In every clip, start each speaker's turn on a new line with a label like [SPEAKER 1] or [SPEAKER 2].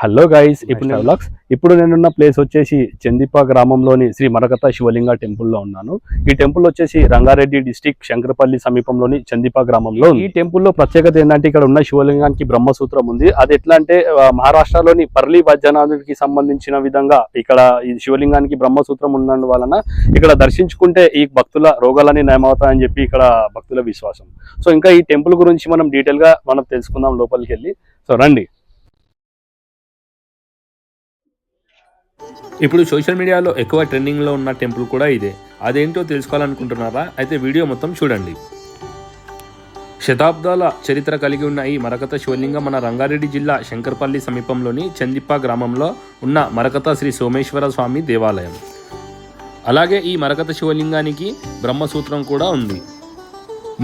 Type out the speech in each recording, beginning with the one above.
[SPEAKER 1] Hello guys, ఇప్పుడు నేనున్న place వచ్చేసి చందిప గ్రామంలోని శ్రీ మరకత శివలింగ టెంపుల్లో ఉన్నాను. ఈ టెంపుల్ వచ్చేసి రంగారెడ్డి డిస్టిక్ శంకరపల్లి సమీపంలోని చందిప గ్రామంలో. ఈ టెంపుల్లో ప్రత్యేకత ఏంటంటే ఇక్కడ ఉన్న శివలింగానికి బ్రహ్మసూత్రం ఉంది. అది ఎట్లా అంటే మహారాష్ట్రలోని పర్లి వైద్యనాథుడికి సంబంధించిన విధంగా ఇక్కడ ఈ శివలింగానికి బ్రహ్మసూత్రం ఉన్నందు వలన ఇక్కడ దర్శించుకుంటే ఈ భక్తుల రోగాలన్నీ నయమవుతాయని చెప్పి ఇక్కడ భక్తుల విశ్వాసం. సో ఇంకా ఈ టెంపుల్ గురించి మనం డీటెయిల్ గా తెలుసుకుందాం లోపలికి వెళ్ళి. సో రండి.
[SPEAKER 2] ఇప్పుడు సోషల్ మీడియాలో ఎక్కువ ట్రెండింగ్లో ఉన్న టెంపుల్ కూడా ఇదే. అదేంటో తెలుసుకోవాలనుకుంటున్నారా? అయితే వీడియో మొత్తం చూడండి. శతాబ్దాల చరిత్ర కలిగి ఉన్న ఈ మరకత శివలింగం మన రంగారెడ్డి జిల్లా శంకరపల్లి సమీపంలోని చందిప్ప గ్రామంలో ఉన్న మరకత శ్రీ సోమేశ్వర స్వామి దేవాలయం. అలాగే ఈ మరకత శివలింగానికి బ్రహ్మసూత్రం కూడా ఉంది.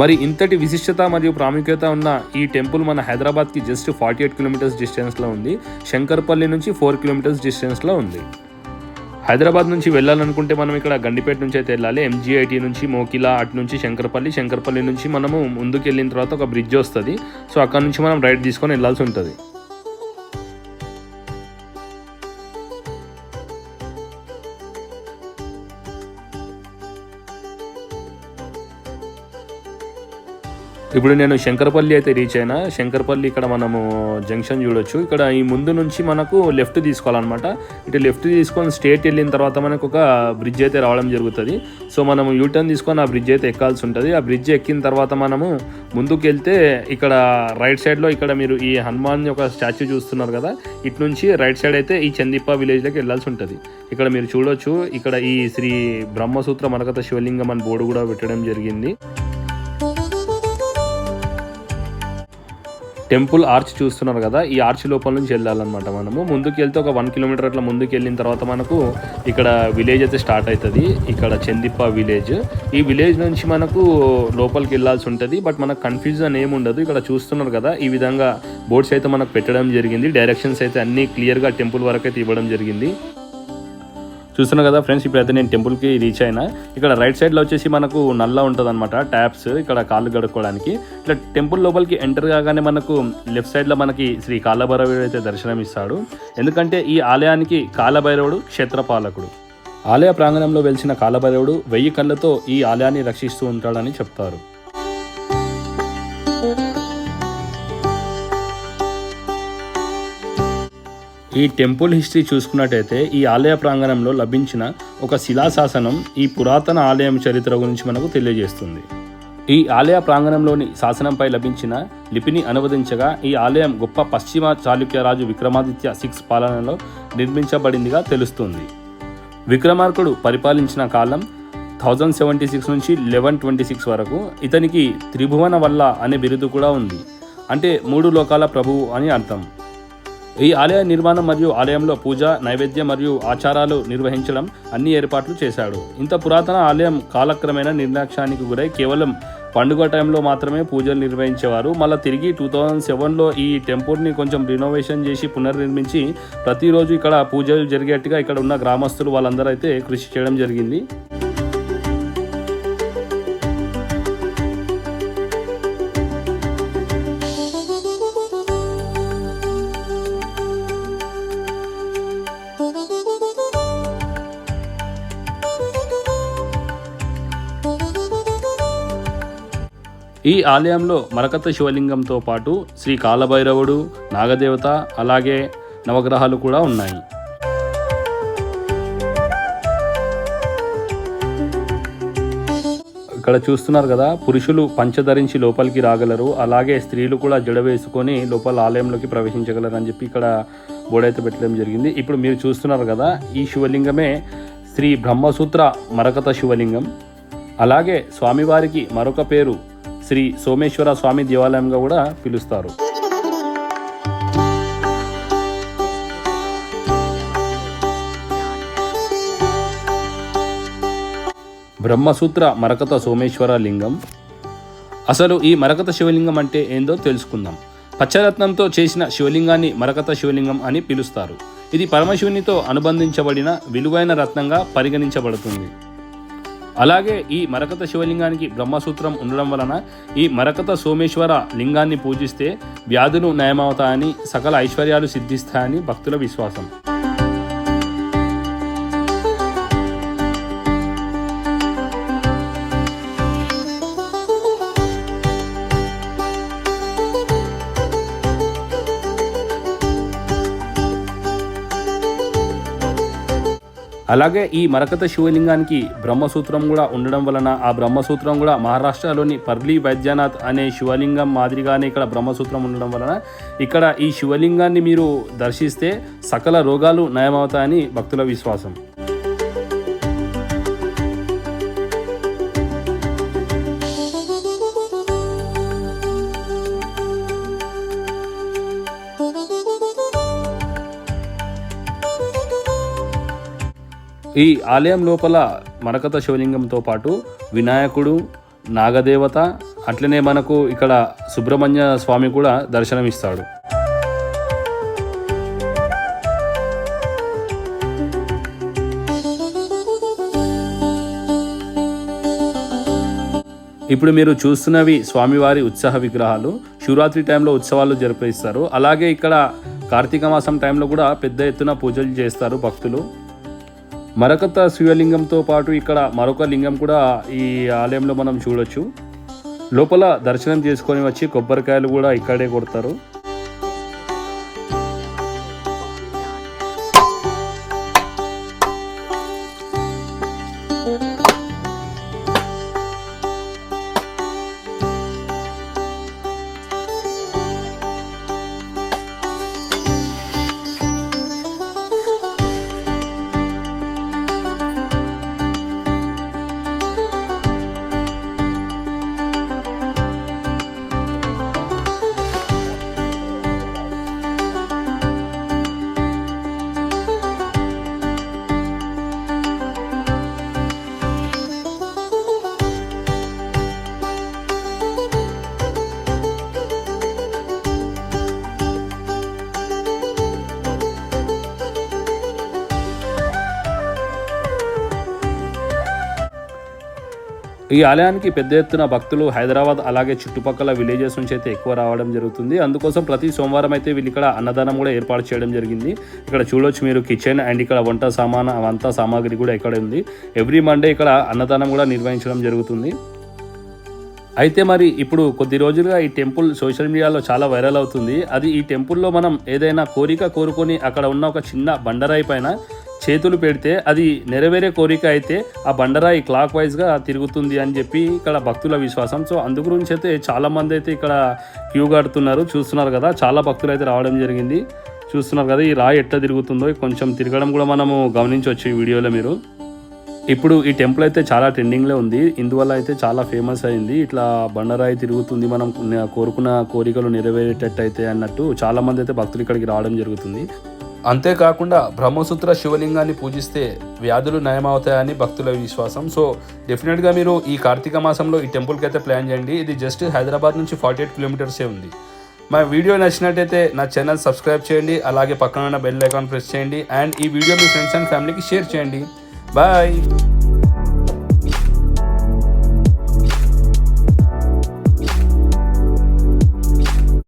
[SPEAKER 2] మరి ఇంతటి విశిష్టత మరియు ప్రాముఖ్యత ఉన్న ఈ టెంపుల్ మన హైదరాబాద్కి జస్ట్ 48 కిలోమీటర్స్ డిస్టెన్స్లో ఉంది. శంకరపల్లి నుంచి 4 కిలోమీటర్స్ డిస్టెన్స్లో ఉంది. హైదరాబాద్ నుంచి వెళ్ళాలనుకుంటే మనం ఇక్కడ గండిపేట నుంచి అయితే వెళ్ళాలి. MGIT నుంచి మోకిలా, అటు నుంచి శంకరపల్లి నుంచి మనము ముందుకు వెళ్ళిన తర్వాత ఒక బ్రిడ్జ్ వస్తుంది. సో అక్కడ నుంచి మనం రైట్ తీసుకొని వెళ్ళాల్సి ఉంటుంది. ఇప్పుడు నేను శంకరపల్లి అయితే రీచ్ అయినా. శంకరపల్లి ఇక్కడ మనము జంక్షన్ చూడొచ్చు. ఇక్కడ ఈ ముందు నుంచి మనకు లెఫ్ట్ తీసుకోవాలన్నమాట. ఇటు లెఫ్ట్ తీసుకొని స్ట్రేట్ వెళ్ళిన తర్వాత మనకు ఒక బ్రిడ్జ్ అయితే రావడం జరుగుతుంది. సో మనము యూటర్న్ తీసుకొని ఆ బ్రిడ్జ్ అయితే ఎక్కాల్సి ఉంటుంది. ఆ బ్రిడ్జ్ ఎక్కిన తర్వాత మనము ముందుకు వెళ్తే ఇక్కడ రైట్ సైడ్లో ఇక్కడ మీరు ఈ హనుమాన్ యొక్క స్టాచ్యూ చూస్తున్నారు కదా, ఇటు నుంచి రైట్ సైడ్ అయితే ఈ చందిప్ప విలేజ్లోకి వెళ్ళాల్సి ఉంటుంది. ఇక్కడ మీరు చూడొచ్చు, ఇక్కడ ఈ శ్రీ బ్రహ్మసూత్ర మరకత శివలింగం అని బోర్డు కూడా పెట్టడం జరిగింది. టెంపుల్ ఆర్చ్ చూస్తున్నారు కదా, ఈ ఆర్చ్ లోపల నుంచి వెళ్ళాలన్నమాట. మనము ముందుకు వెళ్తే ఒక 1 కిలోమీటర్ అట్లా ముందుకు వెళ్ళిన తర్వాత మనకు ఇక్కడ విలేజ్ అయితే స్టార్ట్ అవుతుంది. ఇక్కడ చందిప్ప విలేజ్. ఈ విలేజ్ నుంచి మనకు లోపలికి వెళ్ళాల్సి ఉంటుంది. బట్ మనకు కన్ఫ్యూజన్ ఏమి ఉండదు. ఇక్కడ చూస్తున్నారు కదా, ఈ విధంగా బోర్డ్స్ అయితే మనకు పెట్టడం జరిగింది. డైరెక్షన్స్ అయితే అన్నీ క్లియర్గా టెంపుల్ వరకు అయితే ఇవ్వడం జరిగింది. చూస్తున్నారు కదా ఫ్రెండ్స్, ఇప్పుడైతే నేను టెంపుల్కి రీచ్ అయినా. ఇక్కడ రైట్ సైడ్లో వచ్చేసి మనకు నల్ల ఉంటుంది అనమాట, ట్యాప్స్, ఇక్కడ కాళ్ళు గడుక్కోవడానికి. ఇట్లా టెంపుల్ లోపలికి ఎంటర్ కాగానే మనకు లెఫ్ట్ సైడ్లో మనకి శ్రీ కాలభైరవుడు అయితే దర్శనం ఇస్తాడు. ఎందుకంటే ఈ ఆలయానికి కాలభైరవుడు క్షేత్రపాలకుడు. ఆలయ ప్రాంగణంలో వెలిసిన కాలభైరవుడు 1000 కళ్ళతో ఈ ఆలయాన్ని రక్షిస్తూ ఉంటాడని చెప్తారు. ఈ టెంపుల్ హిస్టరీ చూసుకున్నట్టయితే ఈ ఆలయ ప్రాంగణంలో లభించిన ఒక శిలాశాసనం ఈ పురాతన ఆలయం చరిత్ర గురించి మనకు తెలియజేస్తుంది. ఈ ఆలయ ప్రాంగణంలోని శాసనంపై లభించిన లిపిని అనువదించగా ఈ ఆలయం గొప్ప పశ్చిమ చాళుక్యరాజు విక్రమాదిత్య 6 పాలనలో నిర్మించబడిందిగా తెలుస్తుంది. విక్రమార్కుడు పరిపాలించిన కాలం 1076 నుంచి 1126 వరకు. ఇతనికి త్రిభువన వల్ల అనే బిరుదు కూడా ఉంది. అంటే 3 లోకాల ప్రభువు అని అర్థం. ఈ ఆలయ నిర్మాణం మరియు ఆలయంలో పూజ, నైవేద్యం మరియు ఆచారాలు నిర్వహించడం అన్ని ఏర్పాట్లు చేశాడు. ఇంత పురాతన ఆలయం కాలక్రమేణా నిర్లక్ష్యానికి గురై కేవలం పండుగ టైంలో మాత్రమే పూజలు నిర్వహించేవారు. మళ్ళీ తిరిగి 2007లో ఈ టెంపుల్ని కొంచెం రినోవేషన్ చేసి పునర్నిర్మించి ప్రతిరోజు ఇక్కడ పూజలు జరిగేట్టుగా ఇక్కడ ఉన్న గ్రామస్తులు వాళ్ళందరూ అయితే కృషి చేయడం జరిగింది. ఈ ఆలయంలో మరకత శివలింగంతో పాటు శ్రీ కాలభైరవుడు, నాగదేవత, అలాగే నవగ్రహాలు కూడా ఉన్నాయి. ఇక్కడ చూస్తున్నారు కదా, పురుషులు పంచధరించి లోపలికి రాగలరు, అలాగే స్త్రీలు కూడా జడ వేసుకొని లోపల ఆలయంలోకి ప్రవేశించగలరు అని చెప్పి ఇక్కడ బోర్డు పెట్టడం జరిగింది. ఇప్పుడు మీరు చూస్తున్నారు కదా, ఈ శివలింగమే శ్రీ బ్రహ్మసూత్ర మరకత శివలింగం. అలాగే స్వామివారికి మరొక పేరు శ్రీ సోమేశ్వర స్వామి దేవాలయంగా కూడా పిలుస్తారు. బ్రహ్మసూత్ర మరకత సోమేశ్వర లింగం. అసలు ఈ మరకత శివలింగం అంటే ఏందో తెలుసుకుందాం. పచ్చరత్నంతో చేసిన శివలింగాన్ని మరకత శివలింగం అని పిలుస్తారు. ఇది పరమశివునితో అనుబంధించబడిన విలువైన రత్నంగా పరిగణించబడుతుంది. అలాగే ఈ మరకత శివలింగానికి బ్రహ్మసూత్రం ఉండడం వలన ఈ మరకత సోమేశ్వర లింగాన్ని పూజిస్తే వ్యాధులు నయమవుతాయని, సకల ఐశ్వర్యాలు సిద్ధిస్తాయని భక్తుల విశ్వాసం. అలాగే ఈ మరకత శివలింగానికి బ్రహ్మసూత్రం కూడా ఉండడం వలన ఆ బ్రహ్మసూత్రం కూడా మహారాష్ట్రలోని పర్లీ వైద్యనాథ్ అనే శివలింగం మాదిరిగానే ఇక్కడ బ్రహ్మసూత్రం ఉండడం వలన ఇక్కడ ఈ శివలింగాన్ని మీరు దర్శిస్తే సకల రోగాలు నయమవుతాయని భక్తుల విశ్వాసం. ఈ ఆలయం లోపల మరకత శివలింగంతో పాటు వినాయకుడు, నాగదేవత, అట్లనే మనకు ఇక్కడ సుబ్రహ్మణ్య స్వామి కూడా దర్శనమిస్తాడు. ఇప్పుడు మీరు చూస్తున్నవి స్వామివారి ఉత్సవ విగ్రహాలు. శివరాత్రి టైంలో ఉత్సవాలు జరిపిస్తారు. అలాగే ఇక్కడ కార్తీక మాసం టైంలో కూడా పెద్ద ఎత్తున పూజలు చేస్తారు భక్తులు. మరకత శివలింగంతో పాటు ఇక్కడ మరొక లింగం కూడా ఈ ఆలయంలో మనం చూడొచ్చు. లోపల దర్శనం చేసుకొని వచ్చి కొబ్బరికాయలు కూడా ఇక్కడే కొడతారు. ఈ ఆలయానికి పెద్ద ఎత్తున భక్తులు హైదరాబాద్ అలాగే చుట్టుపక్కల విలేజెస్ నుంచి అయితే ఎక్కువ రావడం జరుగుతుంది. అందుకోసం ప్రతి సోమవారం అయితే వీళ్ళు ఇక్కడ అన్నదానం కూడా ఏర్పాటు చేయడం జరిగింది. ఇక్కడ చూడొచ్చు మీరు కిచెన్ అండ్ ఇక్కడ వంట సామాగ్రి కూడా ఇక్కడ ఉంది. ఎవ్రీ మండే ఇక్కడ అన్నదానం కూడా నిర్వహించడం జరుగుతుంది. అయితే మరి ఇప్పుడు కొద్ది రోజులుగా ఈ టెంపుల్ సోషల్ మీడియాలో చాలా వైరల్ అవుతుంది. అది ఈ టెంపుల్లో మనం ఏదైనా కోరిక కోరుకొని అక్కడ ఉన్న ఒక చిన్న బండరాయి పైన చేతులు పెడితే అది నెరవేరే కోరిక అయితే ఆ బండరాయి క్లాక్ వైజ్గా తిరుగుతుంది అని చెప్పి ఇక్కడ భక్తుల విశ్వాసం. సో అందు గురించి అయితే చాలామంది అయితే ఇక్కడ క్యూ కడుతున్నారు. చూస్తున్నారు కదా, చాలా భక్తులు అయితే రావడం జరిగింది. చూస్తున్నారు కదా ఈ రాయి ఎట్లా తిరుగుతుందో, కొంచెం తిరగడం కూడా మనము గమనించవచ్చు ఈ వీడియోలో మీరు. ఇప్పుడు ఈ టెంపుల్ అయితే చాలా ట్రెండింగ్లో ఉంది. ఇందువల్ల అయితే చాలా ఫేమస్ అయింది. ఇట్లా బండరాయి తిరుగుతుంది, మనం కోరుకున్న కోరికలు నెరవేరేటట్టు అయితే అన్నట్టు చాలామంది అయితే భక్తులు ఇక్కడికి రావడం జరుగుతుంది. అంతేకాకుండా బ్రహ్మసూత్ర శివలింగాన్ని పూజిస్తే వ్యాధులు నయమవుతాయని భక్తుల విశ్వాసం. సో డెఫినెట్గా మీరు ఈ కార్తీక మాసంలో ఈ టెంపుల్కి అయితే ప్లాన్ చేయండి. ఇది జస్ట్ హైదరాబాద్ నుంచి 48 కిలోమీటర్సే ఉంది. మా వీడియో నచ్చినట్టయితే నా ఛానల్ సబ్స్క్రైబ్ చేయండి, అలాగే పక్కన ఉన్న బెల్ ఐకాన్ ప్రెస్ చేయండి, అండ్ ఈ వీడియో మీ ఫ్రెండ్స్ అండ్ ఫ్యామిలీకి షేర్ చేయండి. బాయ్.